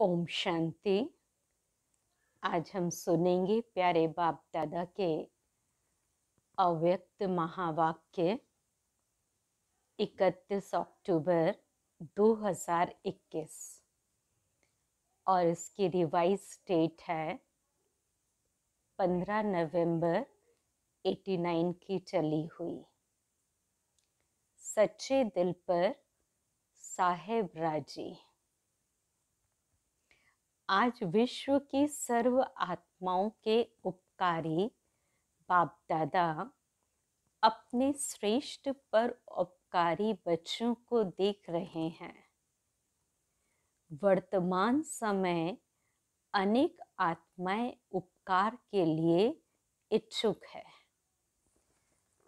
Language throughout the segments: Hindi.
ओम शांति। आज हम सुनेंगे प्यारे बाप दादा के अव्यक्त महावाक्य 31 अक्टूबर 2021 और इसकी रिवाइज डेट है 15 नवंबर 89 की चली हुई। सच्चे दिल पर साहेब राजी। आज विश्व की सर्व आत्माओं के उपकारी बाप दादा अपने श्रेष्ठ पर उपकारी बच्चों को देख रहे हैं। वर्तमान समय अनेक आत्माएं उपकार के लिए इच्छुक है।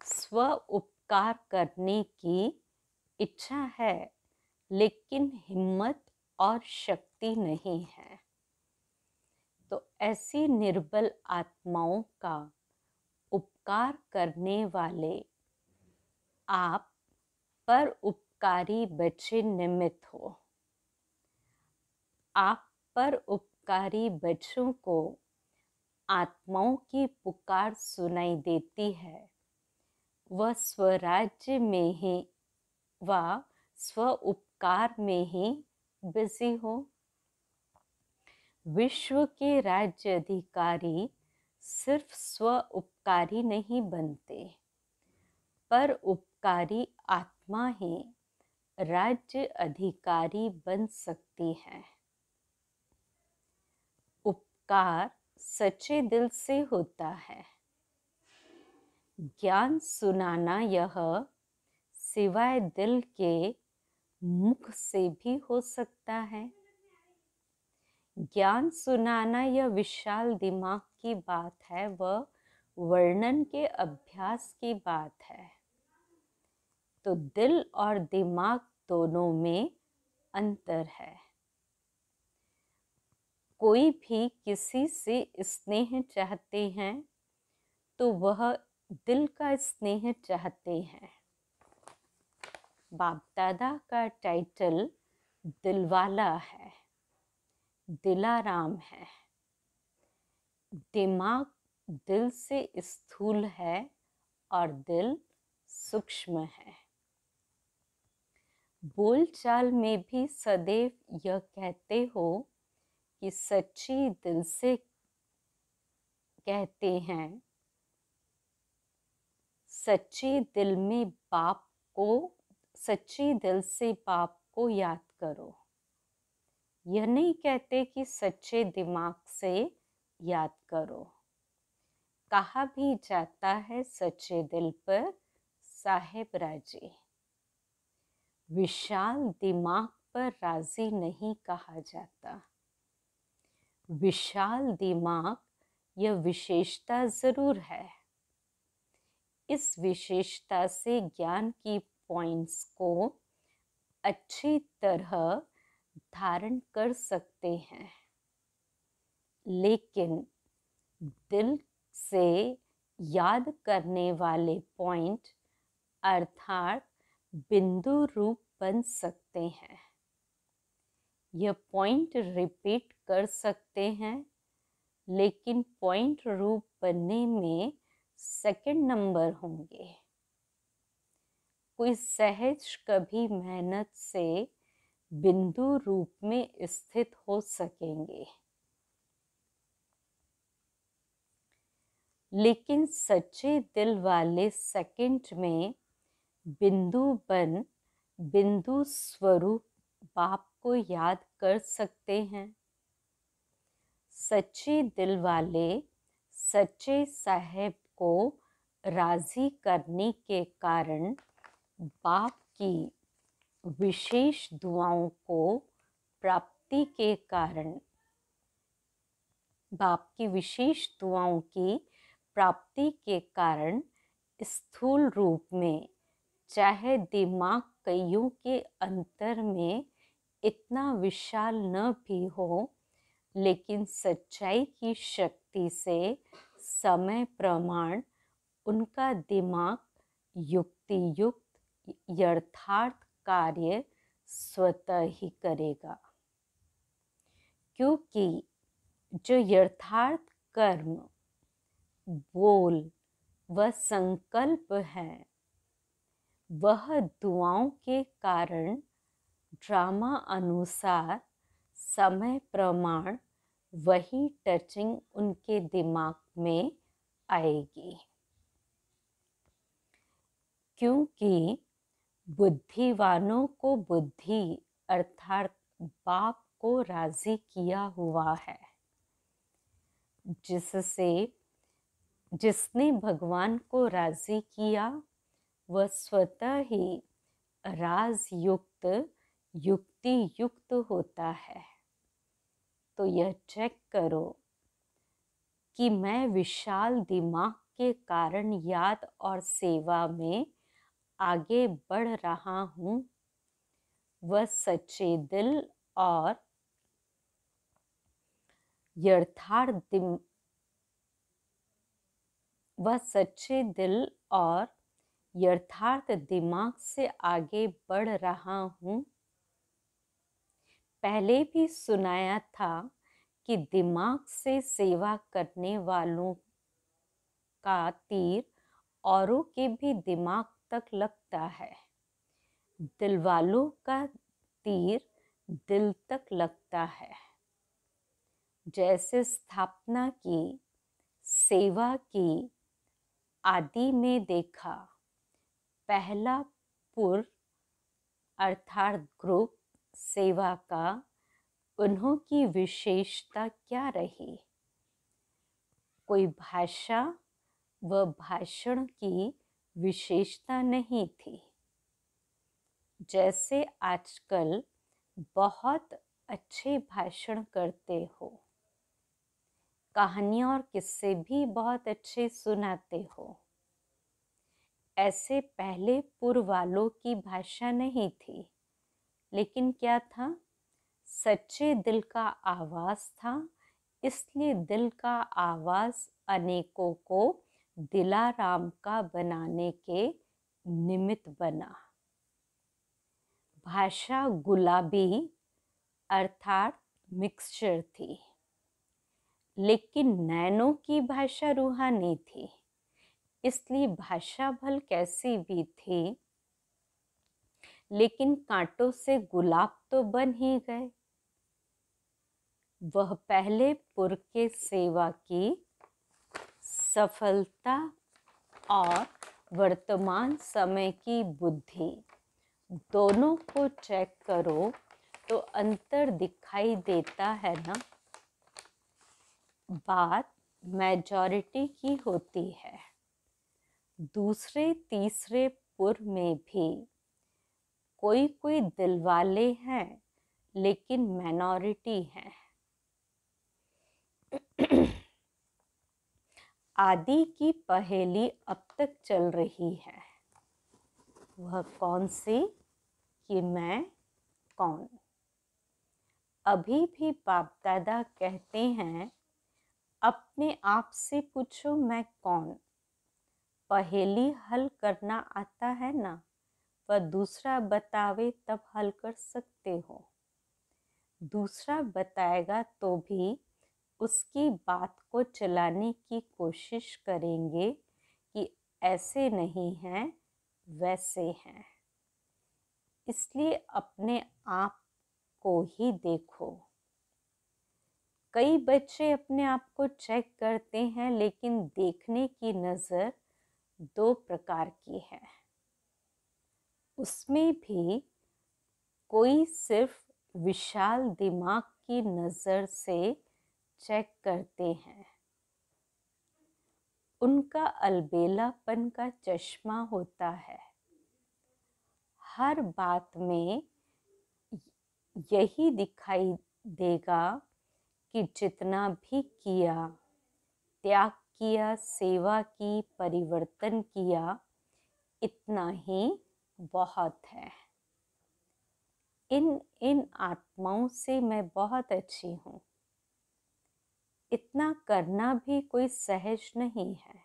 स्व उपकार करने की इच्छा है, लेकिन हिम्मत और शक्ति नहीं है। तो ऐसी निर्बल आत्माओं का उपकार करने वाले आप पर उपकारी बच्चे निमित्त हो। आप पर उपकारी बच्चों को आत्माओं की पुकार सुनाई देती है। वह स्वराज्य में ही व स्व उपकार में ही बिजी हो। विश्व के राज्य अधिकारी सिर्फ स्व उपकारी नहीं बनते, पर उपकारी आत्मा ही राज्य अधिकारी बन सकती है। उपकार सच्चे दिल से होता है। ज्ञान सुनाना यह सिवाय दिल के मुख से भी हो सकता है। ज्ञान सुनाना यह विशाल दिमाग की बात है, वह वर्णन के अभ्यास की बात है। तो दिल और दिमाग दोनों में अंतर है। कोई भी किसी से स्नेह चाहते हैं तो वह दिल का स्नेह चाहते हैं। बाप दादा का टाइटल दिलवाला है, दिलाराम है। दिमाग दिल से स्थूल है और दिल सूक्ष्म है। बोलचाल में भी सदैव यह कहते हो कि सच्ची दिल से कहते हैं, सच्ची दिल में बाप को, सच्ची दिल से बाप को याद करो। यह नहीं कहते कि सच्चे दिमाग से याद करो। कहा भी जाता है सच्चे दिल पर साहेब राजी। विशाल दिमाग पर राजी नहीं कहा जाता। विशाल दिमाग यह विशेषता जरूर है। इस विशेषता से ज्ञान की पॉइंट्स को अच्छी तरह धारण कर सकते हैं, लेकिन दिल से याद करने वाले पॉइंट अर्थात बिंदु रूप बन सकते हैं। यह पॉइंट रिपीट कर सकते हैं, लेकिन पॉइंट रूप बनने में सेकंड नंबर होंगे। कोई सहज कभी मेहनत से बिंदु रूप में स्थित हो सकेंगे, लेकिन सच्चे दिल वाले सेकंड में बिंदु बन बिंदु स्वरूप बाप को याद कर सकते हैं। सच्चे दिल वाले सच्चे साहेब को राजी करने के कारण बाप की विशेष दुआओं को प्राप्ति के कारण, बाप की विशेष दुआओं की प्राप्ति के कारण स्थूल रूप में, चाहे दिमाग कईयों के अंतर में इतना विशाल न भी हो, लेकिन सच्चाई की शक्ति से समय प्रमाण उनका दिमाग युक्ति युक्त यथार्थ कार्य स्वतः ही करेगा। क्योंकि जो यथार्थ कर्म, बोल व संकल्प है वह दुआओं के कारण ड्रामा अनुसार समय प्रमाण वही टचिंग उनके दिमाग में आएगी। क्योंकि बुद्धिवानों को बुद्धि अर्थात बाप को राजी किया हुआ है, जिसने भगवान को राजी किया वह स्वतः ही राजयुक्त युक्ति युक्त होता है। तो यह चेक करो कि मैं विशाल दिमाग के कारण याद और सेवा में आगे बढ़ रहा हूँ। वह सच्चे दिल और यथार्थ दिमाग से आगे बढ़ रहा हूँ। पहले भी सुनाया था कि दिमाग से सेवा करने वालों का तीर औरों के भी दिमाग तक लगता है। दिल वालों का तीर दिल तक लगता है। जैसे स्थापना की, सेवा की आदि में देखा, पहला पुर अर्थात ग्रुप सेवा का उन्हों की विशेषता क्या रही? कोई भाषा व भाषण की विशेषता नहीं थी। जैसे आजकल बहुत अच्छे भाषण करते हो, कहानियाँ और किस्से भी बहुत अच्छे सुनाते हो, ऐसे पहले पूर्व वालों की भाषा नहीं थी। लेकिन क्या था? सच्चे दिल का आवाज था। इसलिए दिल का आवाज अनेकों को दिलाराम का बनाने के निमित्त बना। भाषा गुलाबी अर्थात मिक्सचर थी, लेकिन नैनों की भाषा रूहानी थी। इसलिए भाषा भल कैसी भी थी, लेकिन कांटों से गुलाब तो बन ही गए। वह पहले पुर के सेवा की सफलता और वर्तमान समय की बुद्धि दोनों को चेक करो तो अंतर दिखाई देता है ना। बात मेजॉरिटी की होती है। दूसरे तीसरे पुर में भी कोई कोई दिलवाले हैं, लेकिन माइनॉरिटी हैं। आदि की पहेली अब तक चल रही है। वह कौन सी? कि मैं कौन? अभी भी बाप दादा कहते हैं, अपने आप से पूछो मैं कौन। पहेली हल करना आता है ना, वह दूसरा बतावे तब हल कर सकते हो। दूसरा बताएगा तो भी उसकी बात को चलाने की कोशिश करेंगे कि ऐसे नहीं हैं, वैसे हैं। इसलिए अपने आप को ही देखो। कई बच्चे अपने आप को चेक करते हैं, लेकिन देखने की नज़र दो प्रकार की है। उसमें भी कोई सिर्फ विशाल दिमाग की नज़र से चेक करते हैं। उनका अलबेलापन का चश्मा होता है। हर बात में यही दिखाई देगा कि जितना भी किया, त्याग किया, सेवा की, परिवर्तन किया, इतना ही बहुत है। इन आत्माओं से मैं बहुत अच्छी हूँ। इतना करना भी कोई सहज नहीं है।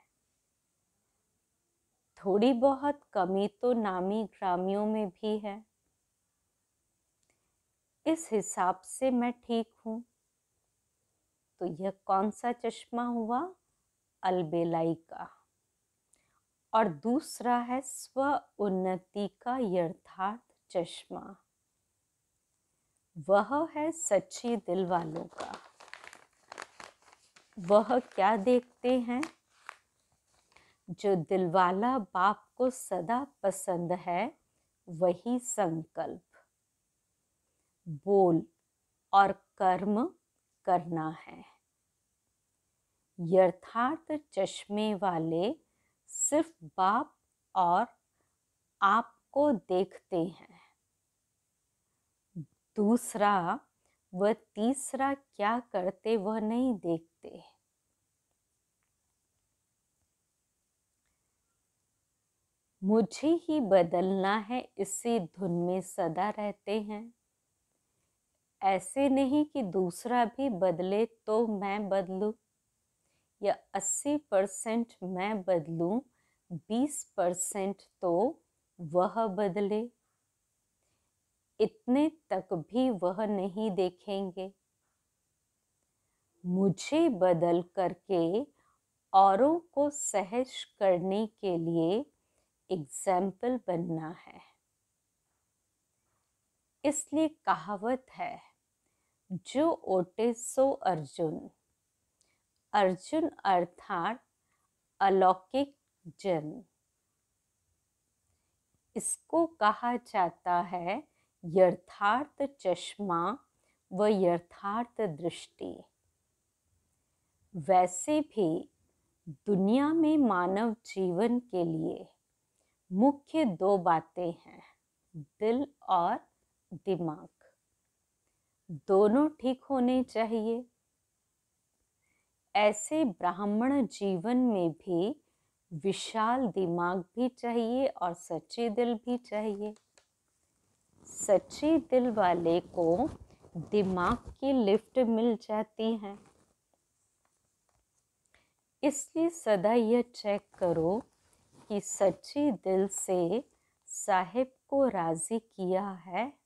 थोड़ी बहुत कमी तो नामी ग्रामियों में भी है। इस हिसाब से मैं ठीक हूँ। तो यह कौन सा चश्मा हुआ? अलबेलाई का। और दूसरा है स्व उन्नति का यथार्थ चश्मा, वह है सच्चे दिल वालों का। वह क्या देखते हैं? जो दिलवाला बाप को सदा पसंद है वही संकल्प, बोल और कर्म करना है। यथार्थ चश्मे वाले सिर्फ बाप और आपको देखते हैं। दूसरा व तीसरा क्या करते वह नहीं देखते। मुझे ही बदलना है इसी धुन में सदा रहते हैं। ऐसे नहीं कि दूसरा भी बदले तो मैं बदलूं, या 80% मैं बदलूं, 20% तो वह बदले। इतने तक भी वह नहीं देखेंगे। मुझे बदल करके औरों को सहज करने के लिए एग्जाम्पल बनना है। इसलिए कहावत है, जो ओटे सो अर्जुन। अर्जुन अर्थात अलौकिक जन। इसको कहा जाता है यथार्थ चश्मा व यथार्थ दृष्टि। वैसे भी दुनिया में मानव जीवन के लिए मुख्य दो बातें हैं, दिल और दिमाग। दोनों ठीक होने चाहिए। ऐसे ब्राह्मण जीवन में भी विशाल दिमाग भी चाहिए और सच्चे दिल भी चाहिए। सच्चे दिल वाले को दिमाग की लिफ्ट मिल जाती है। इसलिए सदा यह चेक करो कि सच्चे दिल से साहिब को राजी किया है।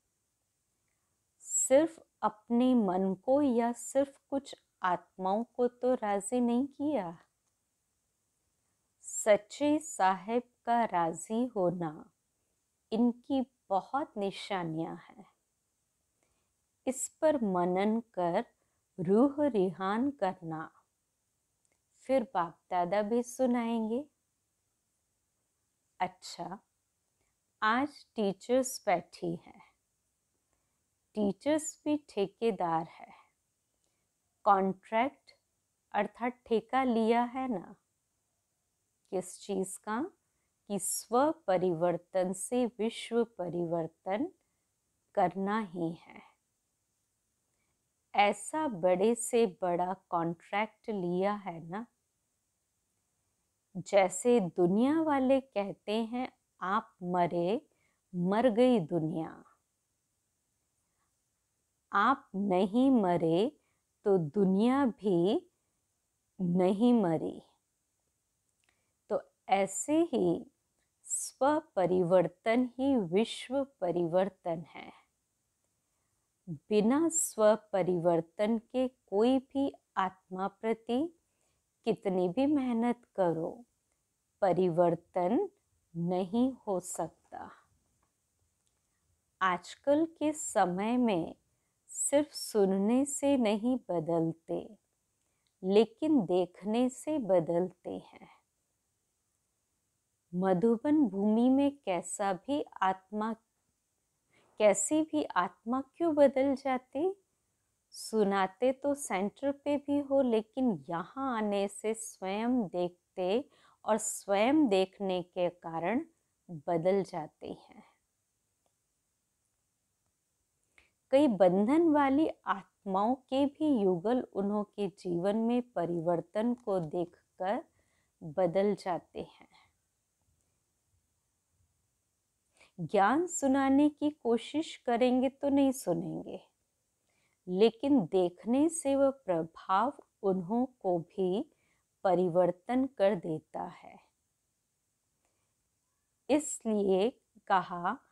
सिर्फ अपने मन को या सिर्फ कुछ आत्माओं को तो राजी नहीं किया। सच्चे साहिब का राजी होना इनकी बहुत निशानियां हैं। इस पर मनन कर रूह रिहान करना। फिर बाप दादा भी सुनाएंगे। अच्छा, आज टीचर्स बैठी हैं। टीचर्स भी ठेकेदार है। कॉन्ट्रैक्ट अर्थात ठेका लिया है ना, किस चीज का? कि स्व परिवर्तन से विश्व परिवर्तन करना ही है। ऐसा बड़े से बड़ा कॉन्ट्रैक्ट लिया है ना। जैसे दुनिया वाले कहते हैं आप मरे, मर गई दुनिया। आप नहीं मरे तो दुनिया भी नहीं मरी। तो ऐसे ही स्व परिवर्तन ही विश्व परिवर्तन है। बिना स्व परिवर्तन के कोई भी आत्मा प्रति कितनी भी मेहनत करो, परिवर्तन नहीं हो सकता। आजकल के समय में सिर्फ सुनने से नहीं बदलते, लेकिन देखने से बदलते हैं। मधुबन भूमि में कैसी भी आत्मा क्यों बदल जाती? सुनाते तो सेंटर पे भी हो, लेकिन यहाँ आने से स्वयं देखते और स्वयं देखने के कारण बदल जाते हैं। कई बंधन वाली आत्माओं के भी युगल उन्हों के जीवन में परिवर्तन को देखकर बदल जाते हैं। ज्ञान सुनाने की कोशिश करेंगे तो नहीं सुनेंगे, लेकिन देखने से वह प्रभाव उन्हों को भी परिवर्तन कर देता है। इसलिए कहा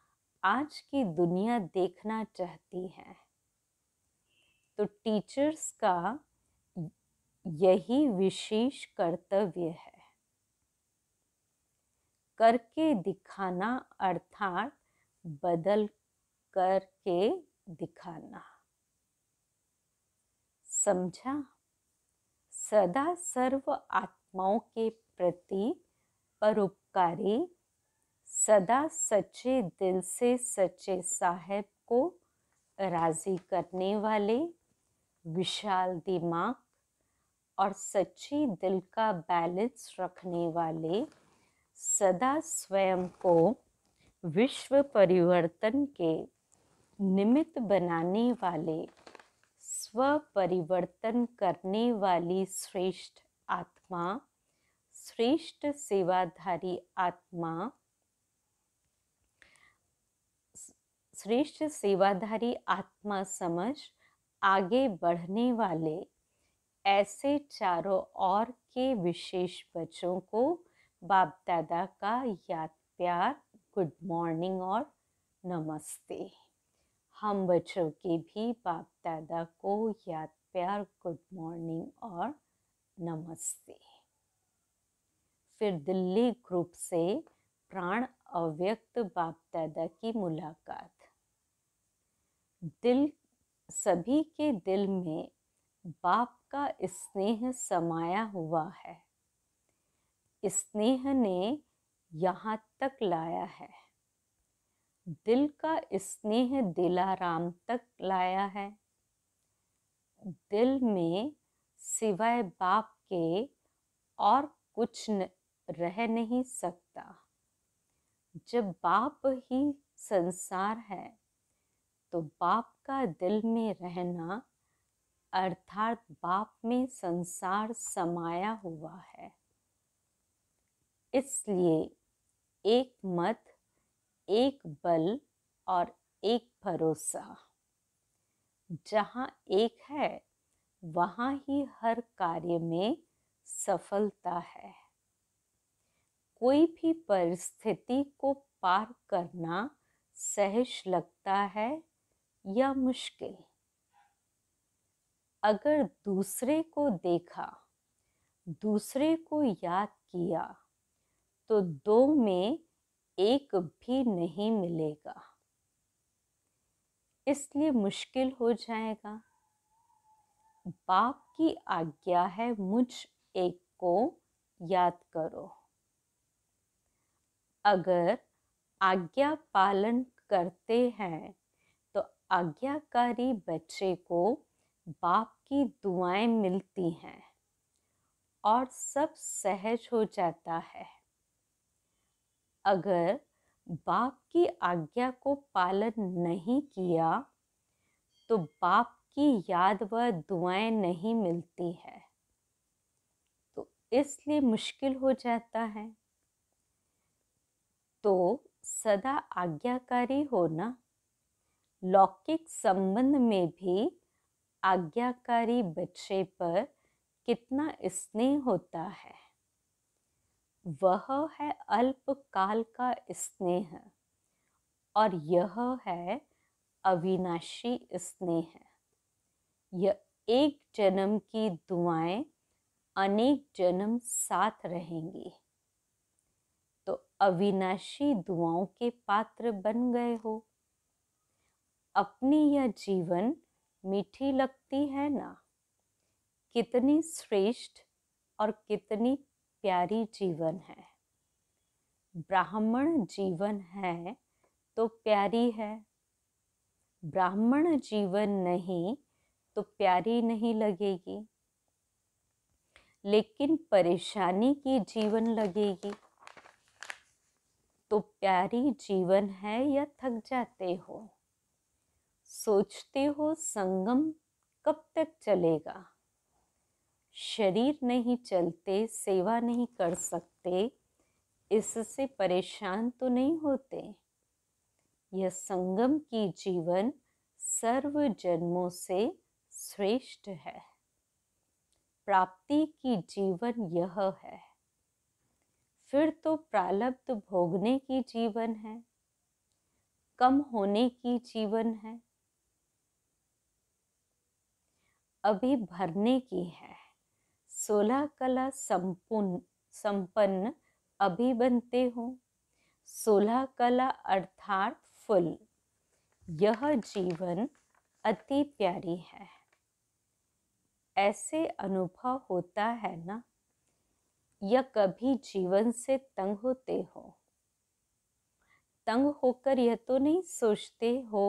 आज की दुनिया देखना चाहती है। तो टीचर्स का यही विशेष कर्तव्य है। करके दिखाना अर्थात बदल करके दिखाना। समझा? सदा सर्व आत्माओं के प्रति परोपकारी, सदा सच्चे दिल से सच्चे साहेब को राजी करने वाले, विशाल दिमाग और सच्ची दिल का बैलेंस रखने वाले, सदा स्वयं को विश्व परिवर्तन के निमित्त बनाने वाले, स्व परिवर्तन करने वाली श्रेष्ठ आत्मा, श्रेष्ठ सेवाधारी आत्मा, श्रेष्ठ सेवाधारी आत्मा समझ आगे बढ़ने वाले, ऐसे चारों ओर के विशेष बच्चों को बाप दादा का याद प्यार, गुड मॉर्निंग और नमस्ते। हम बच्चों के भी बाप दादा को याद प्यार, गुड मॉर्निंग और नमस्ते। फिर दिल्ली ग्रुप से प्राण अव्यक्त बाप दादा की मुलाकात। दिल, सभी के दिल में बाप का स्नेह समाया हुआ है। स्नेह ने यहाँ तक लाया है। दिल का स्नेह दिलाराम तक लाया है। दिल में सिवाय बाप के और कुछ रह नहीं सकता। जब बाप ही संसार है तो बाप का दिल में रहना अर्थात बाप में संसार समाया हुआ है। इसलिए एक मत, एक बल और एक भरोसा। जहाँ एक है वहाँ ही हर कार्य में सफलता है। कोई भी परिस्थिति को पार करना सहज लगता है या मुश्किल। अगर दूसरे को देखा, दूसरे को याद किया तो दो में एक भी नहीं मिलेगा, इसलिए मुश्किल हो जाएगा। बाप की आज्ञा है मुझ एक को याद करो। अगर आज्ञा पालन करते हैं तो आज्ञाकारी बच्चे को बाप की दुआएं मिलती हैं और सब सहज हो जाता है। अगर बाप की आज्ञा को पालन नहीं किया तो बाप की याद व दुआएं नहीं मिलती है, तो इसलिए मुश्किल हो जाता है। तो सदा आज्ञाकारी होना। लौकिक संबंध में भी आज्ञाकारी बच्चे पर कितना स्नेह होता है। वह है अल्पकाल का स्नेह और यह है अविनाशी स्नेह। यह एक जन्म की दुआएं अनेक जन्म साथ रहेंगी। तो अविनाशी दुआओं के पात्र बन गए हो। अपनी यह जीवन मीठी लगती है ना? कितनी श्रेष्ठ और कितनी प्यारी जीवन है। ब्राह्मण जीवन है तो प्यारी है। ब्राह्मण जीवन नहीं तो प्यारी नहीं लगेगी, लेकिन परेशानी की जीवन लगेगी। तो प्यारी जीवन है या थक जाते हो? सोचते हो संगम कब तक चलेगा? शरीर नहीं चलते, सेवा नहीं कर सकते, इससे परेशान तो नहीं होते? यह संगम की जीवन सर्व जन्मों से श्रेष्ठ है। प्राप्ति की जीवन यह है। फिर तो प्रारब्ध भोगने की जीवन है, कम होने की जीवन है, अभी भरने की है। 16 कला संपन्न अभी बनते हो। 16 कला अर्थात फुल। यह जीवन अति प्यारी है। ऐसे अनुभव होता है ना, या कभी जीवन से तंग होते हो? तंग होकर यह तो नहीं सोचते हो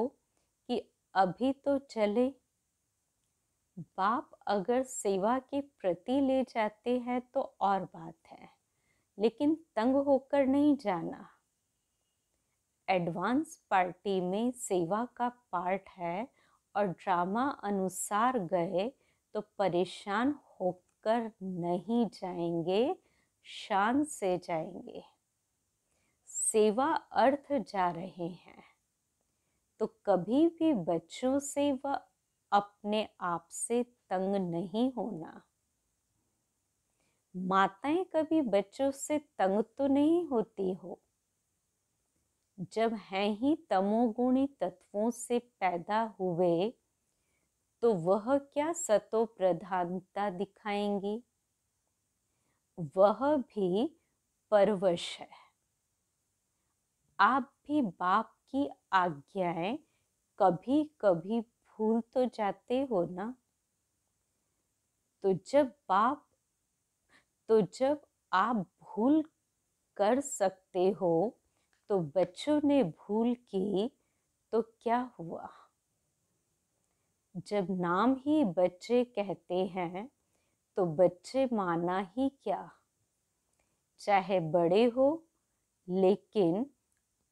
कि अभी तो चले। बाप अगर सेवा के प्रति ले जाते हैं तो और बात है, लेकिन तंग होकर नहीं जाना। एडवांस पार्टी में सेवा का पार्ट है और ड्रामा अनुसार गए तो परेशान होकर नहीं जाएंगे, शान से जाएंगे। सेवा अर्थ जा रहे हैं तो कभी भी बच्चों से व अपने आप से तंग नहीं होना। माताएं कभी बच्चों से तंग तो नहीं होती हो। जब हैं ही तमोगुणी तत्वों से पैदा हुए तो वह क्या सतो प्रधानता दिखाएंगी? वह भी परवश है। आप भी बाप की आज्ञाएं कभी कभी भूल तो जाते हो ना। तो जब आप भूल कर सकते हो तो बच्चों ने भूल की तो क्या हुआ? जब नाम ही बच्चे कहते हैं तो बच्चे माना ही क्या, चाहे बड़े हो, लेकिन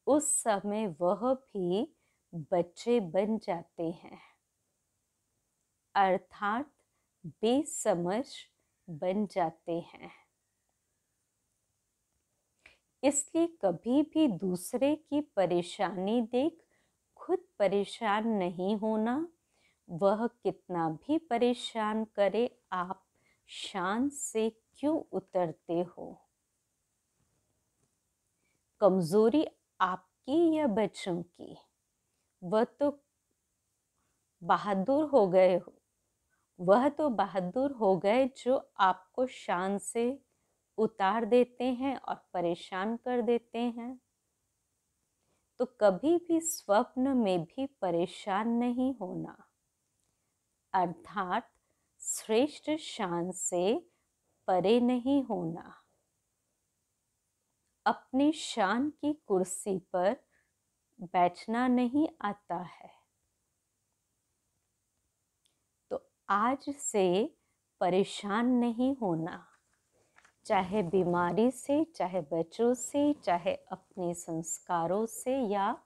उस समय वह भी बच्चे बन जाते हैं, अर्थात बेसमझ बन जाते हैं। इसलिए कभी भी दूसरे की परेशानी देख खुद परेशान नहीं होना। वह कितना भी परेशान करे, आप शान से क्यों उतरते हो? कमजोरी आपकी या बच्चों की? वह तो बहादुर हो गए हो। वह तो बहादुर हो गए जो आपको शान से उतार देते हैं और परेशान कर देते हैं। तो कभी भी स्वप्न में भी परेशान नहीं होना, अर्थात श्रेष्ठ शान से परे नहीं होना। अपनी शान की कुर्सी पर बैठना नहीं आता है तो आज से परेशान नहीं होना, चाहे बीमारी से, चाहे बच्चों से, चाहे अपने संस्कारों से या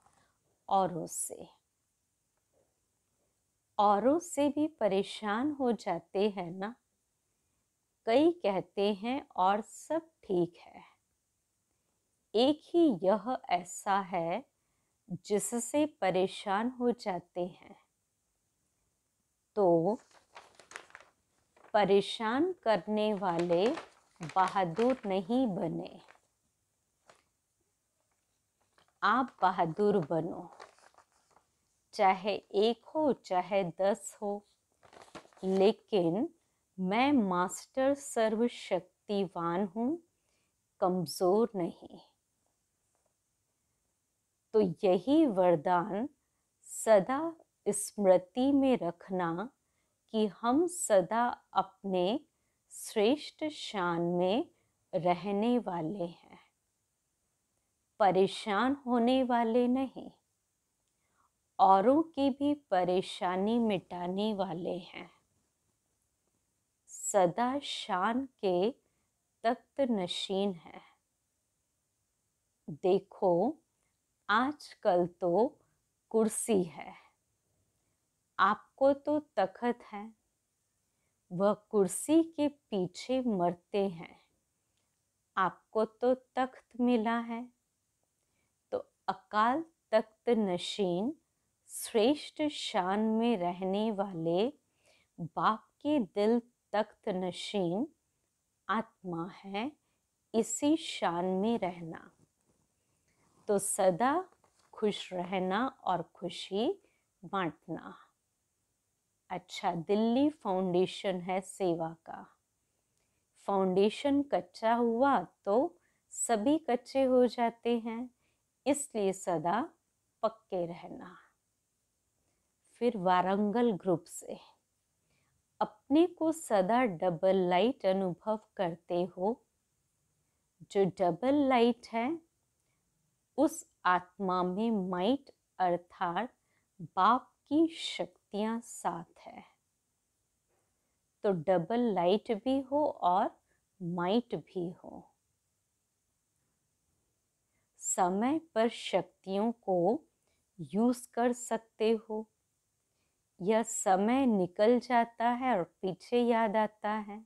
औरों से। औरों से भी परेशान हो जाते हैं ना। कई कहते हैं और सब ठीक है, एक ही यह ऐसा है जिससे परेशान हो जाते हैं। तो परेशान करने वाले बहादुर नहीं बने, आप बहादुर बनो। चाहे 1 हो चाहे 10 हो, लेकिन मैं मास्टर सर्वशक्तिवान हूँ, कमजोर नहीं। तो यही वरदान सदा स्मृति में रखना कि हम सदा अपने श्रेष्ठ शान में रहने वाले हैं, परेशान होने वाले नहीं, औरों की भी परेशानी मिटाने वाले हैं। सदा शान के तख्त नशीन है। देखो आजकल तो कुर्सी है, आपको तो तख्त है। वह कुर्सी के पीछे मरते हैं, आपको तो तख्त मिला है। तो अकाल तख्त नशीन श्रेष्ठ शान में रहने वाले बाप के दिल तख्त नशीन आत्मा है, इसी शान में रहना। तो सदा खुश रहना और खुशी बांटना। अच्छा, दिल्ली फाउंडेशन है सेवा का। फाउंडेशन कच्चा हुआ तो सभी कच्चे हो जाते हैं, इसलिए सदा पक्के रहना। फिर वारंगल ग्रुप से, अपने को सदा डबल लाइट अनुभव करते हो। जो डबल लाइट है उस आत्मा में माइट अर्थात बाप की शक्तियां साथ है। तो डबल लाइट भी हो और माइट भी हो। समय पर शक्तियों को यूज कर सकते हो। यह समय निकल जाता है और पीछे याद आता है,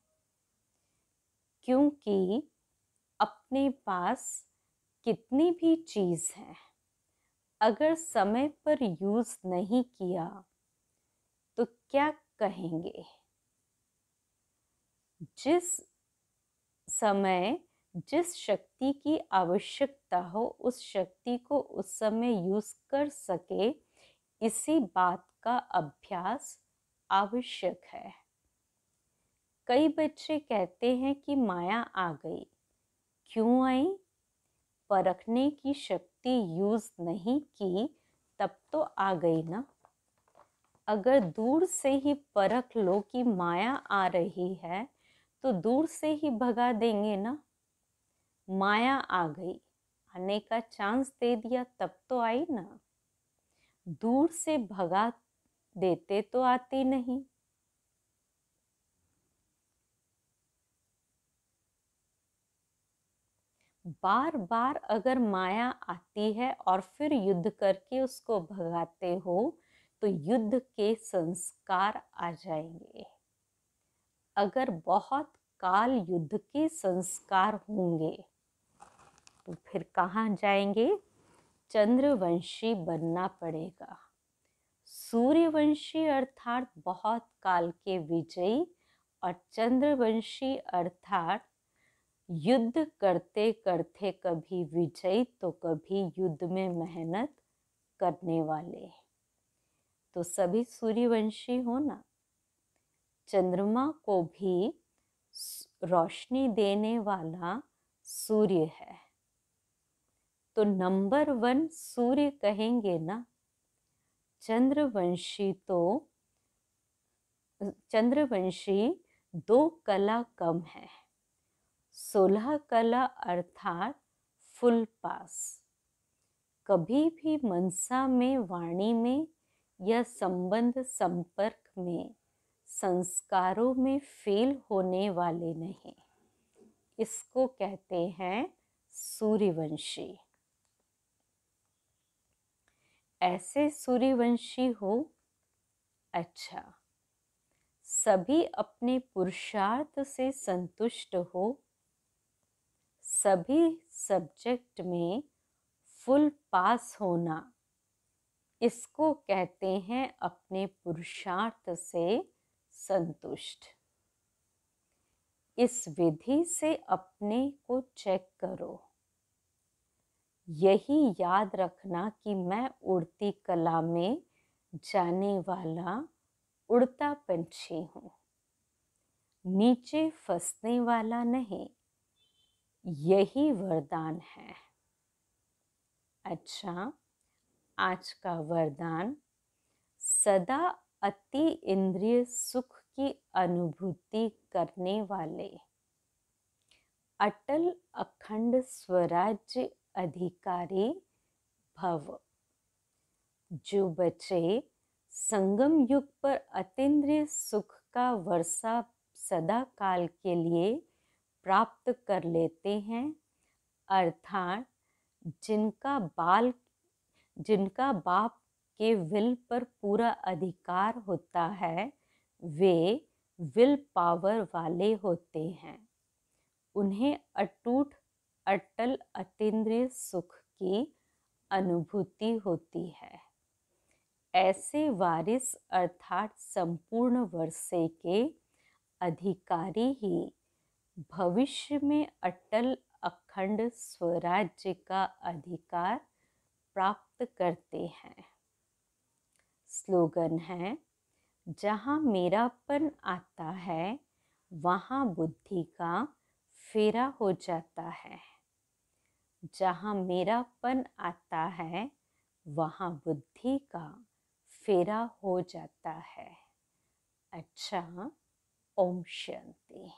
क्योंकि अपने पास कितनी भी चीज है, अगर समय पर यूज नहीं किया तो क्या कहेंगे। जिस समय जिस शक्ति की आवश्यकता हो उस शक्ति को उस समय यूज कर सके, इसी बात का अभ्यास आवश्यक है। कई बच्चे कहते हैं कि माया आ गई। क्यों आई? परखने की शक्ति यूज नहीं की तब तो आ गई ना। अगर दूर से ही परख लो कि माया आ रही है तो दूर से ही भगा देंगे ना। माया आ गई, आने का चांस दे दिया तब तो आई ना। दूर से भगा देते तो आती नहीं। बार बार अगर माया आती है और फिर युद्ध करके उसको भगाते हो तो युद्ध के संस्कार आ जाएंगे। अगर बहुत काल युद्ध के संस्कार होंगे तो फिर कहाँ जाएंगे? चंद्रवंशी बनना पड़ेगा। सूर्यवंशी अर्थात बहुत काल के विजयी और चंद्रवंशी अर्थात युद्ध करते करते कभी विजयी तो कभी युद्ध में मेहनत करने वाले। तो सभी सूर्यवंशी हो ना। चंद्रमा को भी रोशनी देने वाला सूर्य है, तो नंबर 1 सूर्य कहेंगे ना। चंद्रवंशी 2 कला कम है। 16 कला अर्थात फुल पास। कभी भी मनसा में, वाणी में या संबंध संपर्क में, संस्कारों में फेल होने वाले नहीं। इसको कहते हैं सूर्यवंशी। ऐसे सूर्यवंशी हो। अच्छा, सभी अपने पुरुषार्थ से संतुष्ट हो। सभी सब्जेक्ट में फुल पास होना, इसको कहते हैं अपने पुरुषार्थ से संतुष्ट। इस विधि से अपने को चेक करो। यही याद रखना कि मैं उड़ती कला में जाने वाला उड़ता पंछी हूँ, नीचे फंसने वाला नहीं। यही वरदान है। अच्छा, आज का वरदान, सदा अति इंद्रिय सुख की अनुभूति करने वाले अटल अखंड स्वराज्य अधिकारी भव। जो बच्चे संगम युग पर अतीन्द्रिय सुख का वर्षा सदा काल के लिए प्राप्त कर लेते हैं, अर्थात जिनका बाप के विल पर पूरा अधिकार होता है, वे विल पावर वाले होते हैं। उन्हें अटूट अटल अतीन्द्रिय सुख की अनुभूति होती है। ऐसे वारिस अर्थात संपूर्ण वर्षे के अधिकारी ही भविष्य में अटल अखंड स्वराज्य का अधिकार प्राप्त करते हैं। स्लोगन है, जहाँ मेरापन आता है वहाँ बुद्धि का फेरा हो जाता है। जहाँ मेरापन आता है वहाँ बुद्धि का फेरा हो जाता है। अच्छा, ओम शांति।